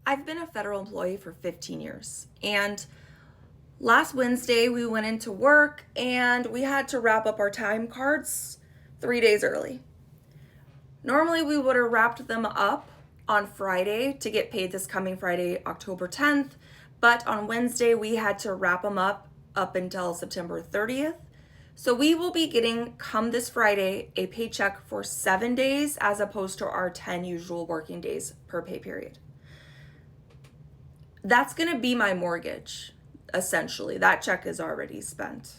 I've been a federal employee for 15 years, and last Wednesday we went into work and we had to wrap up our time cards 3 days early. Normally we would have wrapped them up on Friday to get paid this coming Friday, October 10th, but on Wednesday we had to wrap them up until September 30th. So we will be getting, come this Friday, a paycheck for 7 days as opposed to our 10 usual working days per pay period. That's going to be my mortgage, essentially. That check is already spent.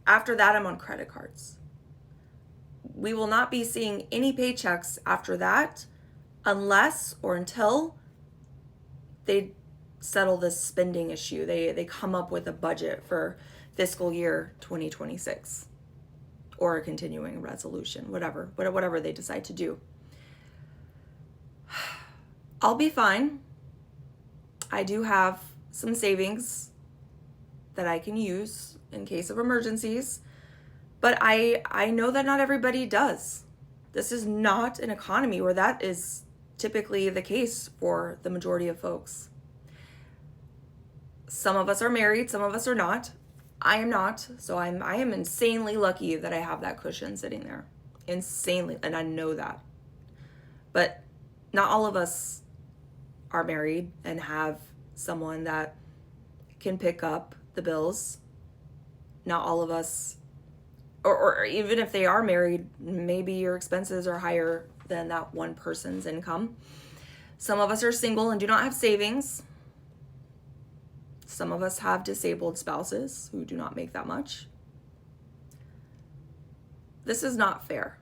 After that, I'm on credit cards. We will not be seeing any paychecks after that unless or until they settle this spending issue. They come up with a budget for fiscal year 2026 or a continuing resolution, whatever they decide to do. I'll be fine. I do have some savings that I can use in case of emergencies, but I know that not everybody does. This is not an economy where that is typically the case for the majority of folks. Some of us are married, some of us are not. I am not, so I am insanely lucky that I have that cushion sitting there. Insanely, and I know that. But not all of us are married and have someone that can pick up the bills. Not all of us, or even if they are married, maybe your expenses are higher than that one person's income. Some of us are single and do not have savings. Some of us have disabled spouses who do not make that much. This is not fair.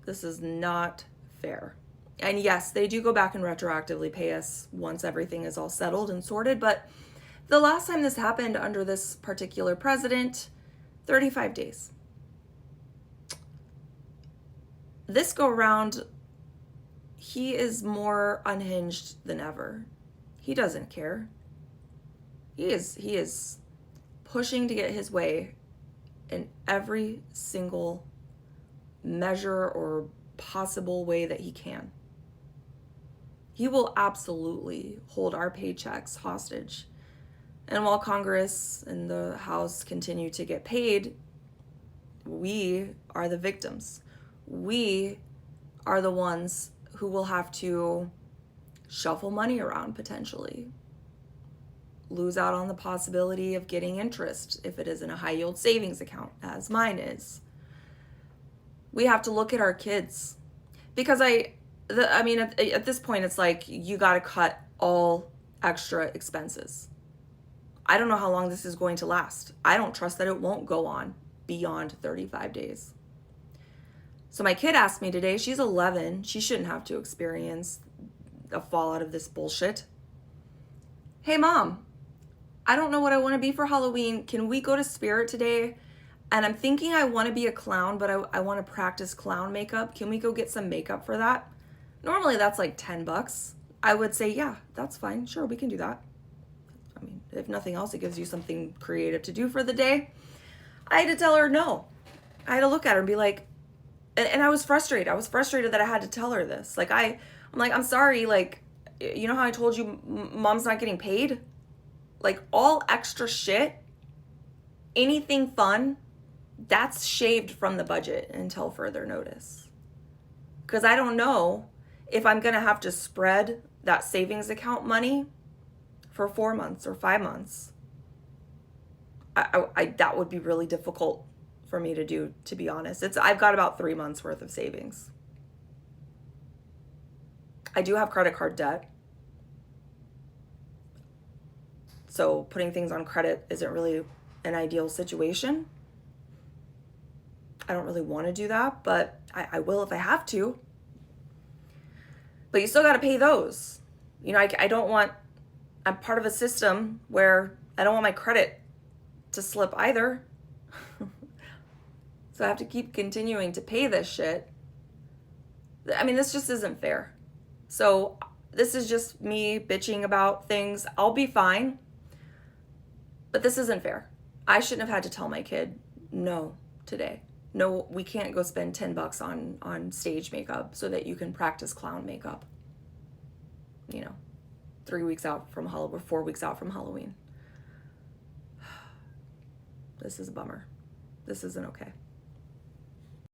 This is not fair. And yes, they do go back and retroactively pay us once everything is all settled and sorted, but the last time this happened under this particular president, 35 days. This go round, he is more unhinged than ever. He doesn't care. He is pushing to get his way in every single measure or possible way that he can. He will absolutely hold our paychecks hostage. And while Congress and the House continue to get paid, we are the victims. We are the ones who will have to shuffle money around potentially. Lose out on the possibility of getting interest if it is in a high yield savings account, as mine is. We have to look at our kids because at this point, it's like you got to cut all extra expenses. I don't know how long this is going to last. I don't trust that it won't go on beyond 35 days. So my kid asked me today, she's 11, she shouldn't have to experience a fallout of this bullshit. Hey, Mom, I don't know what I want to be for Halloween. Can we go to Spirit today? And I'm thinking I want to be a clown, but I want to practice clown makeup. Can we go get some makeup for that? Normally that's like $10. I would say, yeah, that's fine. Sure, we can do that. I mean, if nothing else, it gives you something creative to do for the day. I had to tell her no. I had to look at her and be like, and I was frustrated. I was frustrated that I had to tell her this. I'm like, I'm sorry. Like, you know how I told you Mom's not getting paid? Like, all extra shit, anything fun, that's shaved from the budget until further notice. Because I don't know if I'm going to have to spread that savings account money for 4 months or 5 months. That would be really difficult for me to do, to be honest. I've got about 3 months worth of savings. I do have credit card debt. So putting things on credit isn't really an ideal situation. I don't really want to do that, but I will if I have to. But you still got to pay those. You know, I'm part of a system where I don't want my credit to slip either. So I have to keep continuing to pay this shit. I mean, this just isn't fair. So this is just me bitching about things. I'll be fine. But this isn't fair. I shouldn't have had to tell my kid no today. No, we can't go spend $10 on stage makeup so that you can practice clown makeup. you know, 3 weeks out from Halloween, or 4 weeks out from Halloween. This is a bummer. This isn't okay.